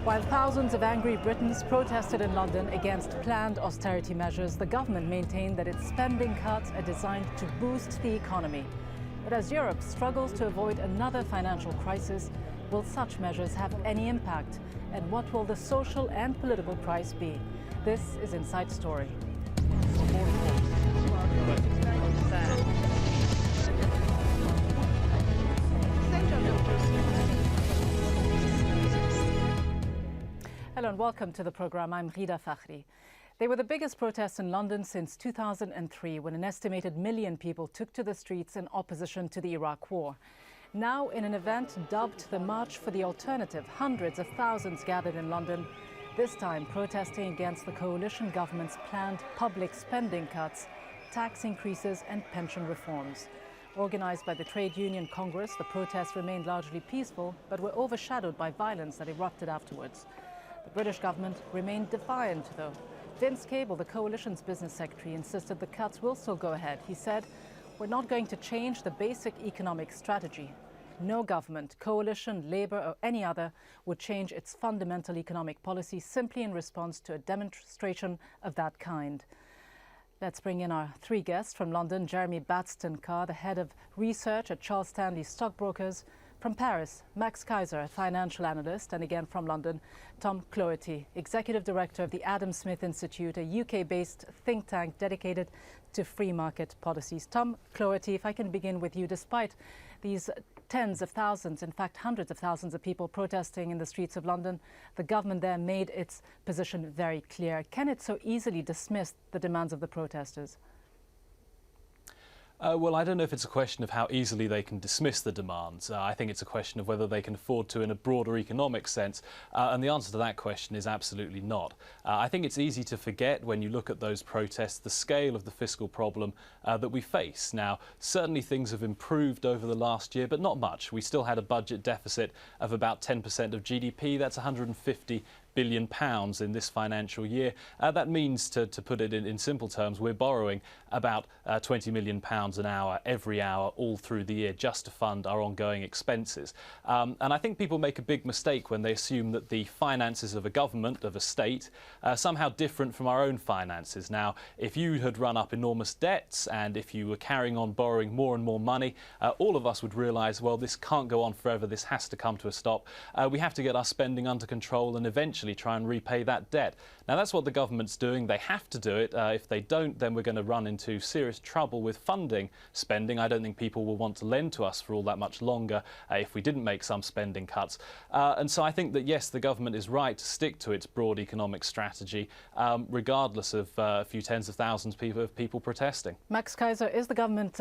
While thousands of angry Britons protested in London against planned austerity measures, the government maintained that its spending cuts are designed to boost the economy. But as Europe struggles to avoid another financial crisis, will such measures have any impact? And what will the social and political price be? This is Inside Story. Hello and welcome to the program. I'm Rida Fakhri. They were the biggest protests in London since 2003, when an estimated 1 million people took to the streets in opposition to the Iraq War. Now, in an event dubbed the March for the Alternative, hundreds of thousands gathered in London, this time protesting against the coalition government's planned public spending cuts, tax increases and pension reforms. Organised by the Trade Union Congress, the protests remained largely peaceful, but were overshadowed by violence that erupted afterwards. The British government remained defiant, though. Vince Cable, the coalition's business secretary, insisted the cuts will still go ahead. He said, "We're not going to change the basic economic strategy. No government, coalition, Labour or any other would change its fundamental economic policy simply in response to a demonstration of that kind." Let's bring in our three guests from London. Jeremy Batson-Carr, the head of research at Charles Stanley Stockbrokers. From Paris, Max Kaiser, a financial analyst, and again from London, Tom Cloherty, executive director of the Adam Smith Institute, a UK-based think tank dedicated to free market policies. Tom Cloherty, if I can begin with you, despite these tens of thousands, in fact hundreds of thousands of people protesting in the streets of London, the government there made its position very clear. Can it so easily dismiss the demands of the protesters? Well, I don't know if it's a question of how easily they can dismiss the demands. I think it's a question of whether they can afford to in a broader economic sense. And the answer to that question is absolutely not. I think it's easy to forget when you look at those protests the scale of the fiscal problem that we face. Now, certainly things have improved over the last year, but not much. We still had a budget deficit of about 10% of GDP. That's 150 billion pounds in this financial year. That means, to put it in simple terms, we're borrowing about 20 million pounds an hour every hour all through the year just to fund our ongoing expenses. And I think people make a big mistake when they assume that the finances of a government, of a state, are somehow different from our own finances. Now, if you had run up enormous debts and if you were carrying on borrowing more and more money, all of us would realise, well, this can't go on forever, this has to come to a stop. We have to get our spending under control and eventually try and repay that debt. Now, that's what the government's doing. They have to do it. If they don't, then we're going to run into serious trouble with funding spending. I don't think people will want to lend to us for all that much longer if we didn't make some spending cuts. And so I think that, yes, the government is right to stick to its broad economic strategy, regardless of a few tens of thousands of people protesting. Max Kaiser, is the government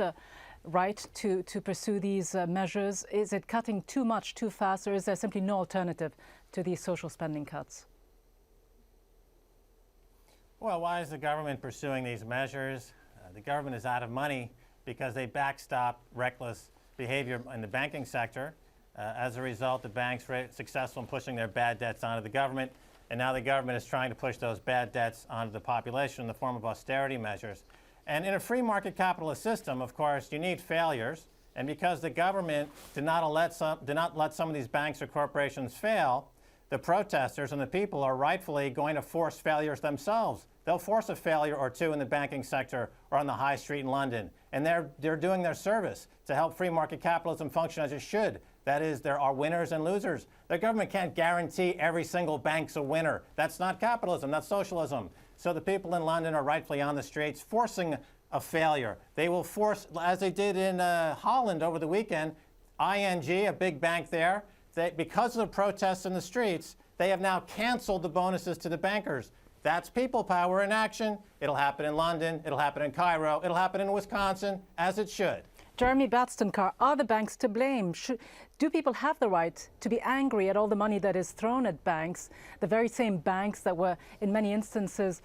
right to pursue these measures? Is it cutting too much too fast, or is there simply no alternative to these social spending cuts? Well, why is the government pursuing these measures? The government is out of money because they backstop reckless behavior in the banking sector. As a result, the banks were successful in pushing their bad debts onto the government, and now the government is trying to push those bad debts onto the population in the form of austerity measures. And in a free market capitalist system, of course, you need failures. And because the government did not let some of these banks or corporations fail, the protesters and the people are rightfully going to force failures themselves. They'll force a failure or two in the banking sector or on the high street in London. And they're doing their service to help free market capitalism function as it should. That is, there are winners and losers. The government can't guarantee every single bank's a winner. That's not capitalism, that's socialism. So the people in London are rightfully on the streets forcing a failure. They will force, as they did in Holland over the weekend, ING, a big bank there, because of the protests in the streets, they have now canceled the bonuses to the bankers. That's people power in action. It'll happen in London, it'll happen in Cairo, it'll happen in Wisconsin, as it should. Jeremy Batson-Carr, are the banks to blame? Do people have the right to be angry at all the money that is thrown at banks, the very same banks that were, in many instances,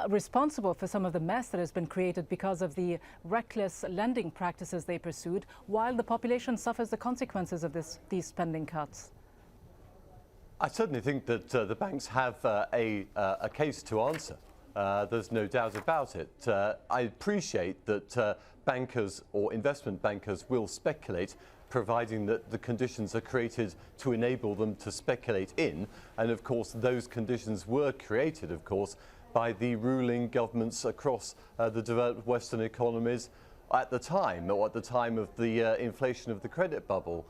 responsible for some of the mess that has been created because of the reckless lending practices they pursued, while the population suffers the consequences of these spending cuts? I certainly think that the banks have a case to answer. There's no doubt about it. I appreciate that bankers or investment bankers will speculate providing that the conditions are created to enable them to speculate in. And of course, those conditions were created, of course, by the ruling governments across the developed Western economies at the time, or at the time of the inflation of the credit bubble.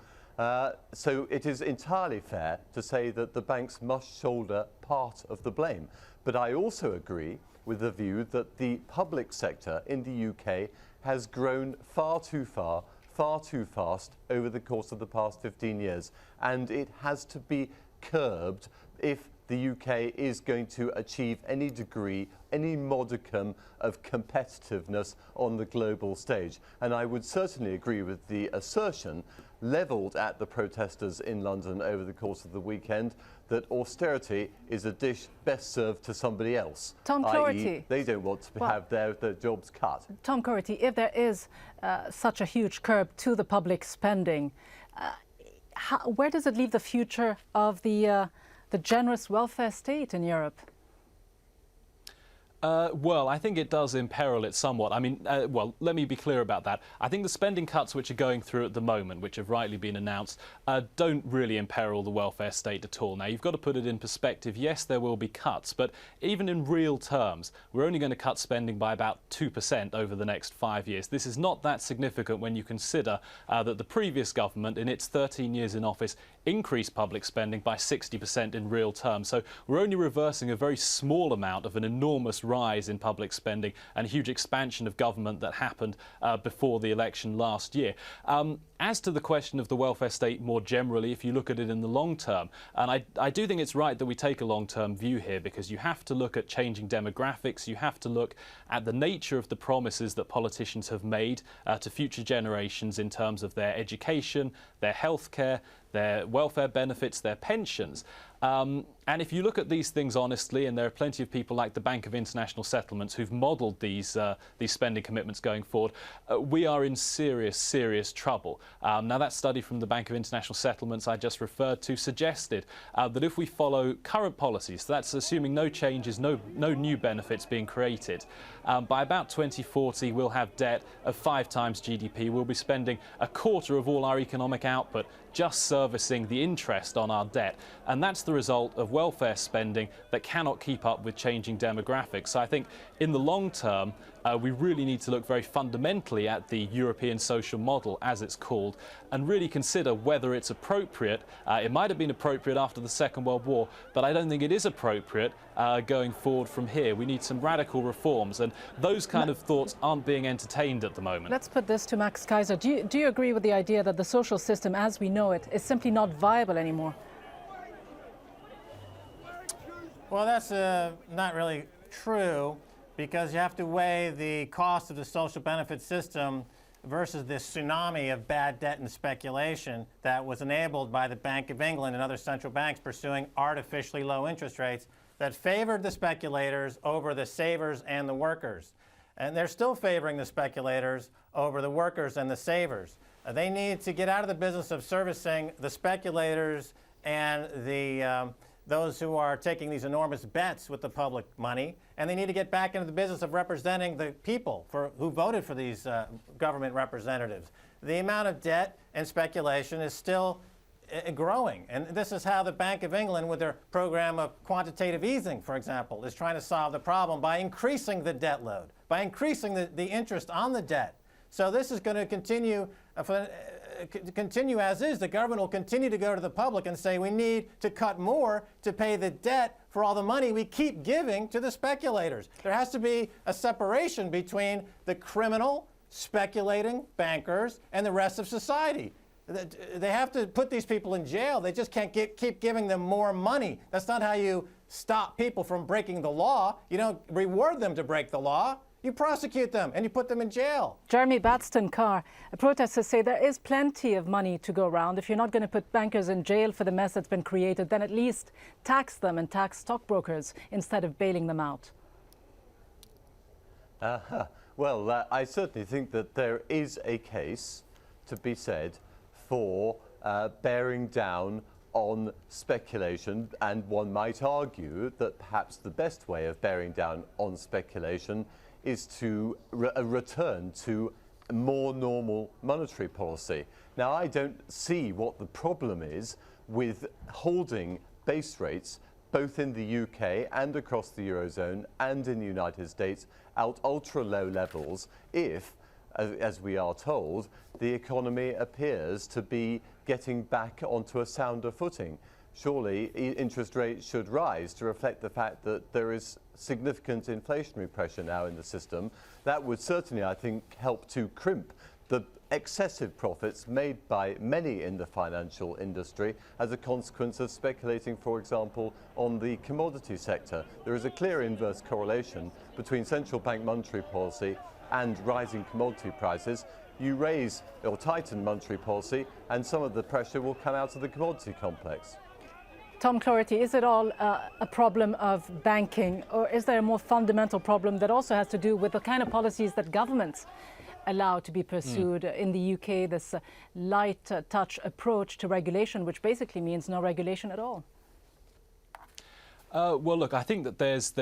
So it is entirely fair to say that the banks must shoulder part of the blame. But I also agree with the view that the public sector in the UK has grown far too fast over the course of the past 15 years. And it has to be curbed if the UK is going to achieve any degree, any modicum of competitiveness on the global stage. And I would certainly agree with the assertion levelled at the protesters in London over the course of the weekend that austerity is a dish best served to somebody else. Tom Cloherty. They don't want to have their jobs cut. Tom Cloherty, if there is such a huge curb to the public spending, where does it leave the future of the generous welfare state in Europe? Well, I think it does imperil it somewhat. I mean, well, let me be clear about that. I think the spending cuts which are going through at the moment, which have rightly been announced, don't really imperil the welfare state at all. Now, you've got to put it in perspective. Yes, there will be cuts, but even in real terms, we're only going to cut spending by about 2% over the next 5 years. This is not that significant when you consider that the previous government, in its 13 years in office, increased public spending by 60% in real terms. So we're only reversing a very small amount of an enormous rise in public spending and a huge expansion of government that happened before the election last year. As to the question of the welfare state more generally, if you look at it in the long term, and I do think it's right that we take a long-term view here, because you have to look at changing demographics, you have to look at the nature of the promises that politicians have made to future generations in terms of their education, their healthcare, their welfare benefits, their pensions. And if you look at these things honestly, and there are plenty of people like the Bank of International Settlements who've modelled these spending commitments going forward, we are in serious trouble. Now, that study from the Bank of International Settlements I just referred to suggested that if we follow current policies, so that's assuming no changes, no new benefits being created, by about 2040 we'll have debt of 5 times GDP. We'll be spending a quarter of all our economic output just servicing the interest on our debt. And that's the result of welfare spending that cannot keep up with changing demographics. So I think in the long term, we really need to look very fundamentally at the European social model, as it's called, and really consider whether it's appropriate. It might have been appropriate after the Second World War, but I don't think it is appropriate going forward from here. We need some radical reforms, and those kind of thoughts aren't being entertained at the moment. Let's put this to Max Kaiser. Do you agree with the idea that the social system as we know it is simply not viable anymore? Well, that's not really true, because you have to weigh the cost of the social benefit system versus this tsunami of bad debt and speculation that was enabled by the Bank of England and other central banks pursuing artificially low interest rates that favored the speculators over the savers and the workers. And they're still favoring the speculators over the workers and the savers. They need to get out of the business of servicing the speculators and those who are taking these enormous bets with the public money, and they need to get back into the business of representing the people who voted for these government representatives. The amount of debt and speculation is still growing, and this is how the Bank of England, with their program of quantitative easing, for example, is trying to solve the problem by increasing the debt load, by increasing the interest on the debt. So this is going to continue as is. The government will continue to go to the public and say we need to cut more to pay the debt for all the money we keep giving to the speculators. There has to be a separation between the criminal, speculating bankers and the rest of society. They have to put these people in jail. They just can't keep giving them more money. That's not how you stop people from breaking the law. You don't reward them to break the law. You prosecute them and you put them in jail. Jeremy Batson-Carr, protesters say there is plenty of money to go around. If you're not going to put bankers in jail for the mess that's been created, then at least tax them and tax stockbrokers instead of bailing them out. Well, I certainly think that there is a case to be said for bearing down on speculation, and one might argue that perhaps the best way of bearing down on speculation is to return to more normal monetary policy. Now, I don't see what the problem is with holding base rates both in the UK and across the Eurozone and in the United States at ultra low levels if, as we are told, the economy appears to be getting back onto a sounder footing. Surely interest rates should rise to reflect the fact that there is significant inflationary pressure now in the system. That would certainly, I think, help to crimp the excessive profits made by many in the financial industry as a consequence of speculating, for example, on the commodity sector. There is a clear inverse correlation between central bank monetary policy and rising commodity prices. You raise or tighten monetary policy and some of the pressure will come out of the commodity complex. Tom Cloherty, is it all a problem of banking, or is there a more fundamental problem that also has to do with the kind of policies that governments allow to be pursued? In the UK, this light touch approach to regulation, which basically means no regulation at all. Well, look, I think that there's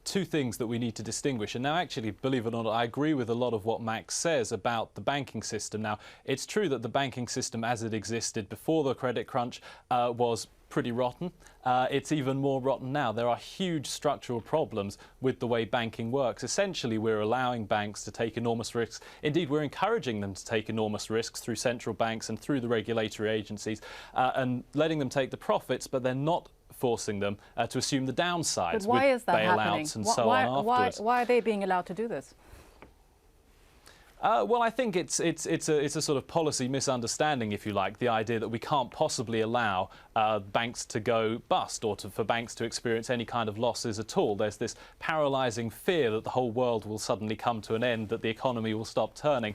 two things that we need to distinguish. And now, actually, believe it or not, I agree with a lot of what Max says about the banking system. Now, it's true that the banking system as it existed before the credit crunch was pretty rotten. It's even more rotten now. There are huge structural problems with the way banking works. Essentially, we're allowing banks to take enormous risks. Indeed, we're encouraging them to take enormous risks through central banks and through the regulatory agencies and letting them take the profits, but they're not forcing them to assume the downsides. But why is that happening? Bailouts and so on afterwards. Why are they being allowed to do this? Well, I think it's a sort of policy misunderstanding, if you like, the idea that we can't possibly allow banks to go bust or for banks to experience any kind of losses at all. There's this paralysing fear that the whole world will suddenly come to an end, that the economy will stop turning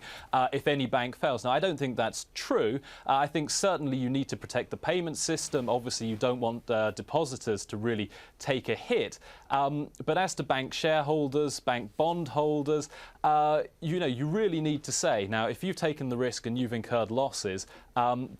if any bank fails. Now, I don't think that's true. I think certainly you need to protect the payment system. Obviously, you don't want depositors to really take a hit. But as to bank shareholders, bank bondholders, you really need to say, now, if you've taken the risk and you've incurred losses,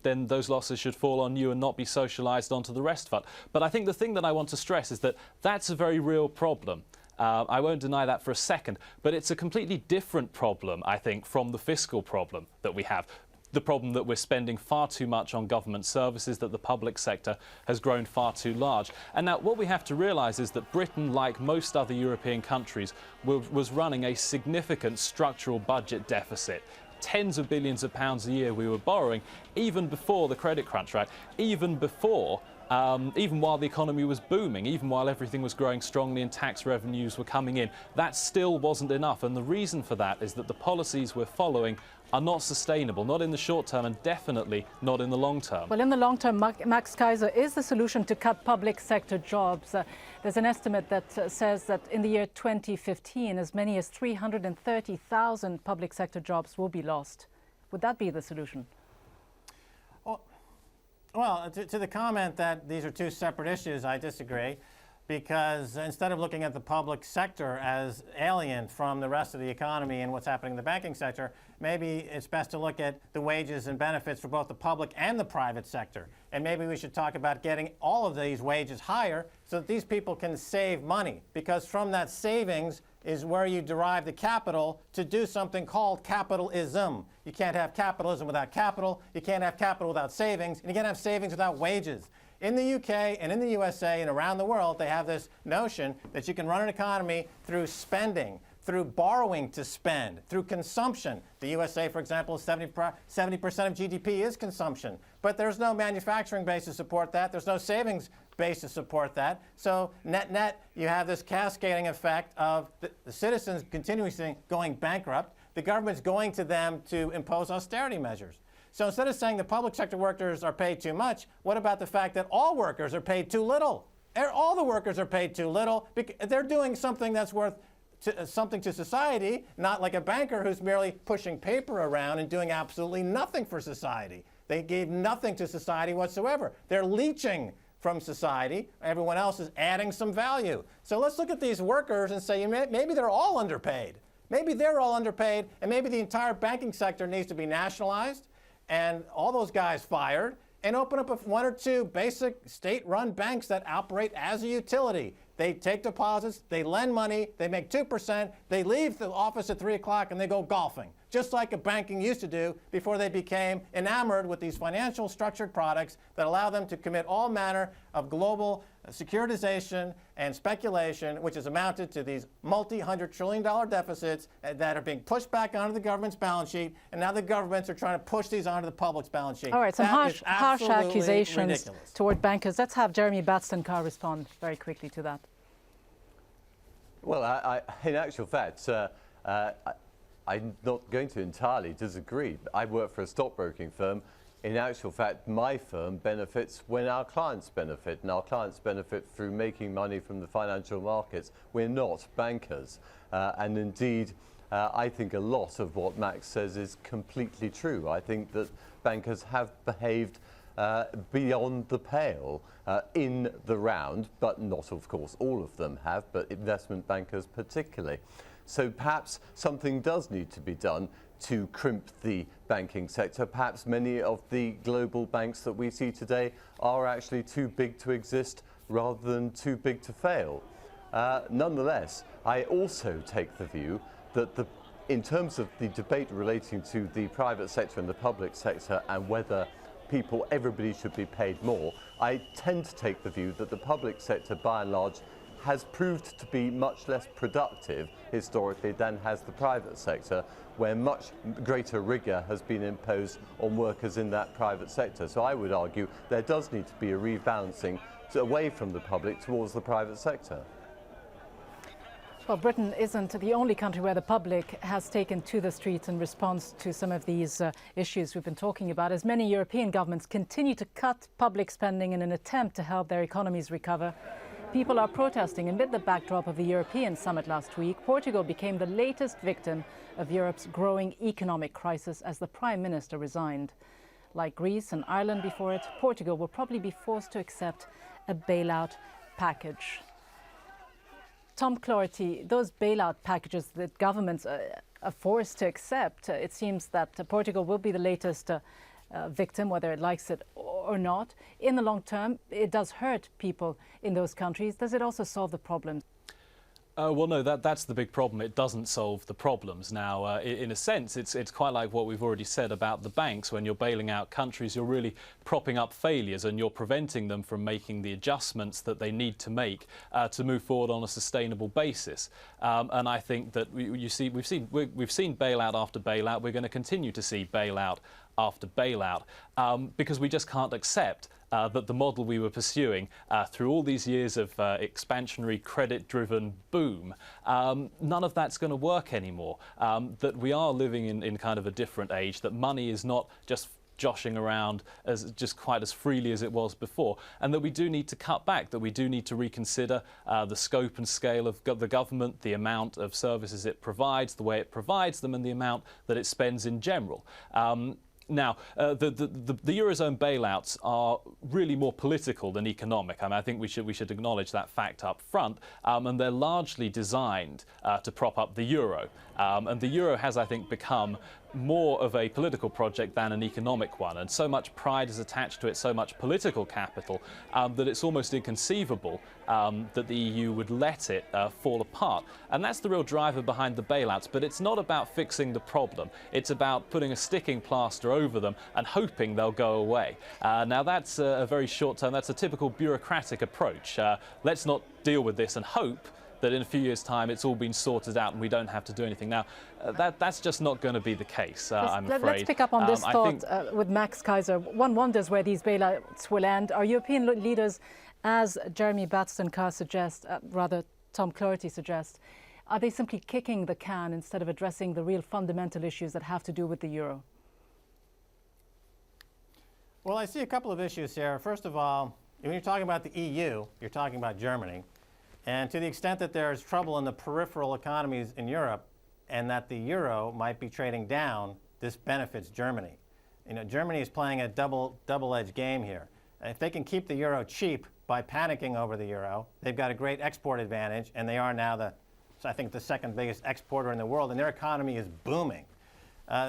then those losses should fall on you and not be socialised onto the rest of it. But I think the thing that I want to stress is that that's a very real problem. I won't deny that for a second, but it's a completely different problem, I think, from the fiscal problem that we have. The problem that we're spending far too much on government services, that the public sector has grown far too large. And now what we have to realise is that Britain, like most other European countries, was running a significant structural budget deficit. Tens of billions of pounds a year we were borrowing, even before the credit crunch, right? Even while the economy was booming, even while everything was growing strongly and tax revenues were coming in, that still wasn't enough. And the reason for that is that the policies we're following are not sustainable, not in the short term and definitely not in the long term. Well, in the long term, Max Kaiser, is the solution to cut public sector jobs? There's an estimate that says that in the year 2015, as many as 330,000 public sector jobs will be lost. Would that be the solution? Well, to the comment that these are two separate issues, I disagree. Because instead of looking at the public sector as alien from the rest of the economy and what's happening in the banking sector, maybe it's best to look at the wages and benefits for both the public and the private sector. And maybe we should talk about getting all of these wages higher so that these people can save money. Because from that savings is where you derive the capital to do something called capitalism. You can't have capitalism without capital. You can't have capital without savings. And you can't have savings without wages. In the UK and in the USA and around the world, they have this notion that you can run an economy through spending, through borrowing to spend, through consumption. The USA, for example, 70% of GDP is consumption. But there's no manufacturing base to support that. There's no savings base to support that. So net, you have this cascading effect of the citizens continuously going bankrupt. The government's going to them to impose austerity measures. So instead of saying the public sector workers are paid too much, what about the fact that all workers are paid too little? All the workers are paid too little. They're doing something that's worth something to society, not like a banker who's merely pushing paper around and doing absolutely nothing for society. They gave nothing to society whatsoever. They're leeching from society. Everyone else is adding some value. So let's look at these workers and say maybe they're all underpaid. Maybe they're all underpaid, and maybe the entire banking sector needs to be nationalized and all those guys fired, and open up one or two basic state-run banks that operate as a utility. They take deposits, they lend money, they make 2%, they leave the office at 3 o'clock and they go golfing. just like a banking used to do before they became enamored with these financial structured products that allow them to commit all manner of global securitization and speculation, which has amounted to these multi-$100 trillion deficits that are being pushed back onto the government's balance sheet, and now the governments are trying to push these onto the public's balance sheet. All right, some harsh accusations ridiculous toward bankers. Let's have Jeremy Batson-Carr respond very quickly to that. Well, in actual fact, I'm not going to entirely disagree. I work for a stockbroking firm. In actual fact, my firm benefits when our clients benefit, and our clients benefit through making money from the financial markets. We're not bankers. And indeed, I think a lot of what Max says is completely true. I think that bankers have behaved beyond the pale in the round, but not, of course, all of them have, but investment bankers particularly. So perhaps something does need to be done to crimp the banking sector. Perhaps many of the global banks that we see today are actually too big to exist rather than too big to fail. Nonetheless, I also take the view that in terms of the debate relating to the private sector and the public sector and whether everybody should be paid more, I tend to take the view that the public sector, by and large, has proved to be much less productive historically than has the private sector, where much greater rigour has been imposed on workers in that private sector. So I would argue there does need to be a rebalancing away from the public towards the private sector. Well, Britain isn't the only country where the public has taken to the streets in response to some of these issues we've been talking about, as many European governments continue to cut public spending in an attempt to help their economies recover. People are protesting amid the backdrop of the European summit last week. Portugal became the latest victim of Europe's growing economic crisis as the Prime Minister resigned. Like Greece and Ireland before it, Portugal will probably be forced to accept a bailout package. Tom Cloherty, those bailout packages that governments are forced to accept, it seems that Portugal will be the latest victim, whether it likes it or not. In the long term, it does hurt people in those countries. Does it also solve the problems? Well, no, that's the big problem. It doesn't solve the problems. Now, in a sense, it's quite like what we've already said about the banks. When you're bailing out countries, you're really propping up failures and you're preventing them from making the adjustments that they need to make to move forward on a sustainable basis. And I think that we've seen bailout after bailout. We're going to continue to see bailout after bailout because we just can't accept that the model we were pursuing through all these years of expansionary credit-driven boom, none of that's going to work anymore. That we are living in kind of a different age, that money is not just joshing around as just quite as freely as it was before, and that we do need to cut back, that we do need to reconsider the scope and scale of the government, the amount of services it provides, the way it provides them, and the amount that it spends in general. Now, the Eurozone bailouts are really more political than economic. I mean, I think we should acknowledge that fact up front, and they're largely designed to prop up the euro. And the euro has, I think, become more of a political project than an economic one, and so much pride is attached to it, so much political capital, that it's almost inconceivable that the EU would let it fall apart. And that's the real driver behind the bailouts, but it's not about fixing the problem. It's about putting a sticking plaster over them and hoping they'll go away. Now that's a very short term, that's a typical bureaucratic approach. Let's not deal with this and hope that in a few years' time it's all been sorted out and we don't have to do anything. Now, that's just not going to be the case, I'm afraid. Let's pick up on this thought with Max Kaiser. One wonders where these bailouts will end. Are European leaders, as Jeremy Batson-Carr suggests, rather Tom Cloherty suggests, are they simply kicking the can instead of addressing the real fundamental issues that have to do with the euro? Well, I see a couple of issues here. First of all, when you're talking about the EU, you're talking about Germany. And to the extent that there's trouble in the peripheral economies in Europe and that the euro might be trading down, this benefits Germany. You know, Germany is playing a double-edged game here. If they can keep the euro cheap by panicking over the euro, they've got a great export advantage, and they are now I think the second biggest exporter in the world, and their economy is booming.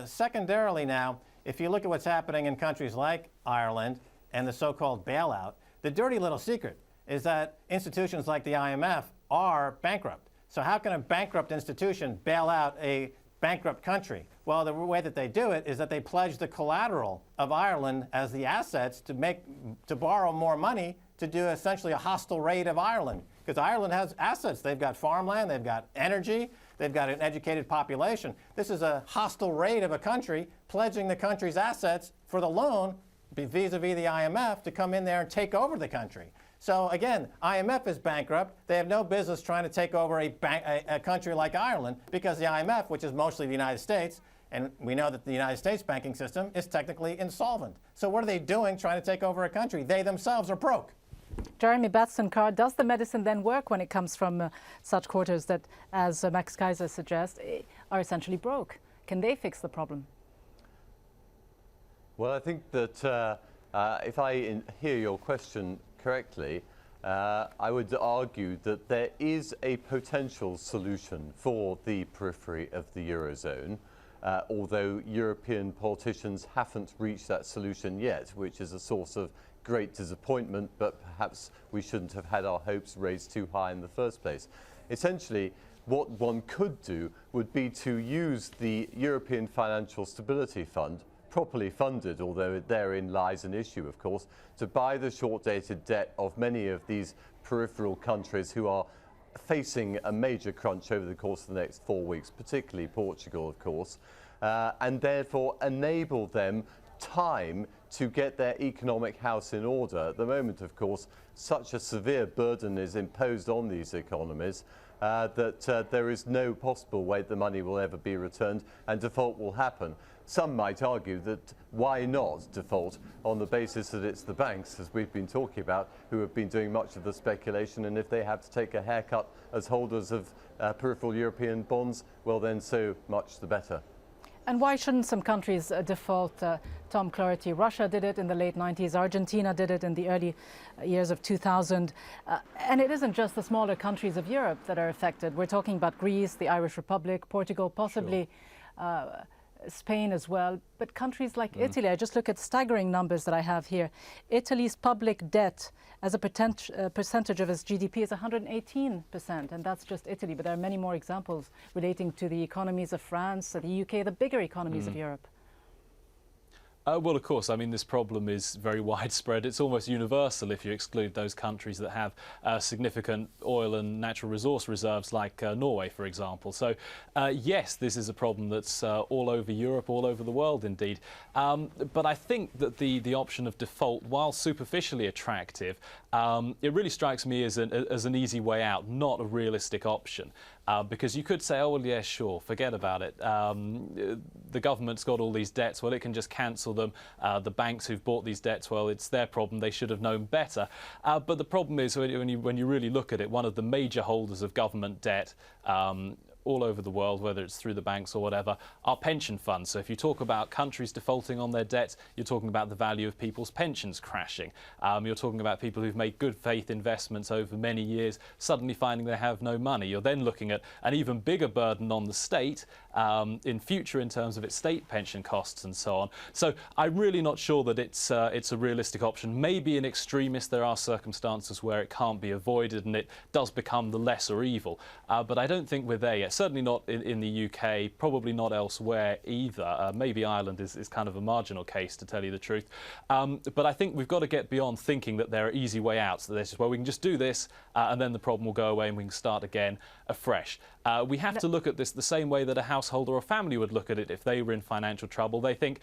Secondarily now, if you look at what's happening in countries like Ireland and the so-called bailout, the dirty little secret is that institutions like the IMF are bankrupt. So how can a bankrupt institution bail out a bankrupt country. Well, the way that they do it is that they pledge the collateral of Ireland as the assets to borrow more money to do essentially a hostile raid of Ireland. Because Ireland has assets. They've got farmland, they've got energy, they've got an educated population. This is a hostile raid of a country, pledging the country's assets for the loan vis-a-vis the IMF to come in there and take over the country. So again, IMF is bankrupt. They have no business trying to take over a country like Ireland because the IMF, which is mostly the United States, and we know that the United States banking system is technically insolvent. So what are they doing trying to take over a country? They themselves are broke. Jeremy Batson-Carr, does the medicine then work when it comes from such quarters that, as Max Keiser suggests, are essentially broke? Can they fix the problem? Well, I think that if I hear your question correctly, I would argue that there is a potential solution for the periphery of the Eurozone, although European politicians haven't reached that solution yet, which is a source of great disappointment, but perhaps we shouldn't have had our hopes raised too high in the first place. Essentially, what one could do would be to use the European Financial Stability Fund, properly funded, although therein lies an issue, of course, to buy the short-dated debt of many of these peripheral countries who are facing a major crunch over the course of the next 4 weeks, particularly Portugal, of course, and therefore enable them time to get their economic house in order. At the moment, of course, such a severe burden is imposed on these economies that there is no possible way the money will ever be returned and default will happen. Some might argue that why not default on the basis that it's the banks, as we've been talking about, who have been doing much of the speculation, and if they have to take a haircut as holders of peripheral European bonds, well then so much the better. And why shouldn't some countries default, Tom Clarity? Russia did it in the late 90s. Argentina did it in the early years of 2000. And it isn't just the smaller countries of Europe that are affected. We're talking about Greece, the Irish Republic, Portugal, possibly Spain as well. But countries like Italy, I just look at staggering numbers that I have here. Italy's public debt as a percentage of its GDP is 118%, and that's just Italy. But there are many more examples relating to the economies of France, the UK, the bigger economies of Europe. Well, of course, I mean, this problem is very widespread. It's almost universal if you exclude those countries that have significant oil and natural resource reserves like Norway, for example. So, yes, this is a problem that's all over Europe, all over the world, indeed. But I think that the option of default, while superficially attractive, it really strikes me as an easy way out, not a realistic option. Because you could say, oh, well, yeah, sure, forget about it. The government's got all these debts, well, it can just cancel them. The banks who've bought these debts, well, it's their problem, they should have known better. But the problem is, when you really look at it, one of the major holders of government debt all over the world, whether it's through the banks or whatever, are pension funds. So if you talk about countries defaulting on their debts, you're talking about the value of people's pensions crashing. You're talking about people who've made good faith investments over many years, suddenly finding they have no money. You're then looking at an even bigger burden on the state in future in terms of its state pension costs and so on. So I'm really not sure that it's a realistic option. Maybe in extremis there are circumstances where it can't be avoided and it does become the lesser evil. But I don't think we're there yet. Certainly not in the UK, probably not elsewhere either. Maybe Ireland is kind of a marginal case, to tell you the truth. But I think we've got to get beyond thinking that there are easy way outs. That this is where we can just do this and then the problem will go away and we can start again afresh. We have to look at this the same way that a household or a family would look at it if they were in financial trouble. They think,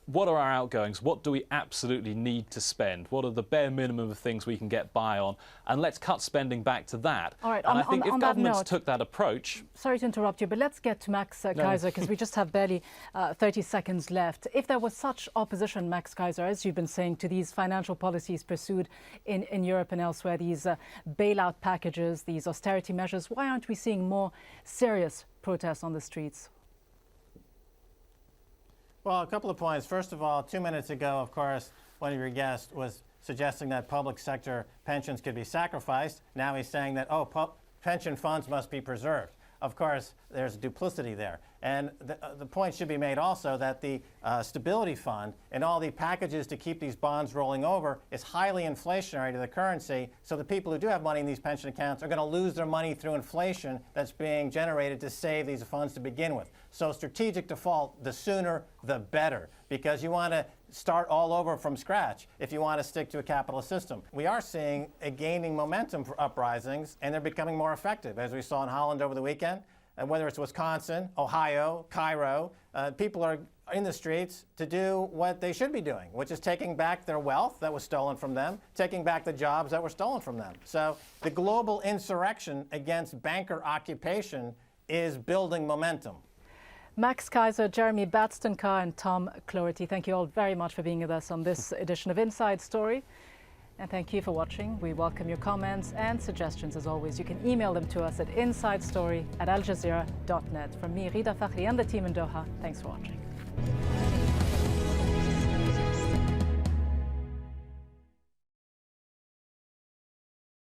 what are our outgoings? What do we absolutely need to spend? What are the bare minimum of things we can get by on? And let's cut spending back to that. All right, and I think if governments took that approach... Sorry to interrupt you, but let's get to Max Keiser, because we just have barely 30 seconds left. If there was such opposition, Max Keiser, as you've been saying, to these financial policies pursued in Europe and elsewhere, these bailout packages, these austerity measures, why aren't we seeing more serious protests on the streets? Well, a couple of points. First of all, 2 minutes ago, of course, one of your guests was suggesting that public sector pensions could be sacrificed. Now he's saying that, pension funds must be preserved. of course, there's duplicity there. And the point should be made also that the Stability Fund and all the packages to keep these bonds rolling over is highly inflationary to the currency, so the people who do have money in these pension accounts are going to lose their money through inflation that's being generated to save these funds to begin with. So strategic default, the sooner the better, because you want to start all over from scratch if you want to stick to a capitalist system. We are seeing a gaining momentum for uprisings, and they're becoming more effective, as we saw in Holland over the weekend. And whether it's Wisconsin, Ohio, Cairo, people are in the streets to do what they should be doing, which is taking back their wealth that was stolen from them, taking back the jobs that were stolen from them. So the global insurrection against banker occupation is building momentum. Max Kaiser, Jeremy Batstencar, and Tom Cloherty, thank you all very much for being with us on this edition of Inside Story. And thank you for watching. We welcome your comments and suggestions as always. You can email them to us at insidestory@aljazeera.net. From me, Rida Fakhri, and the team in Doha, thanks for watching.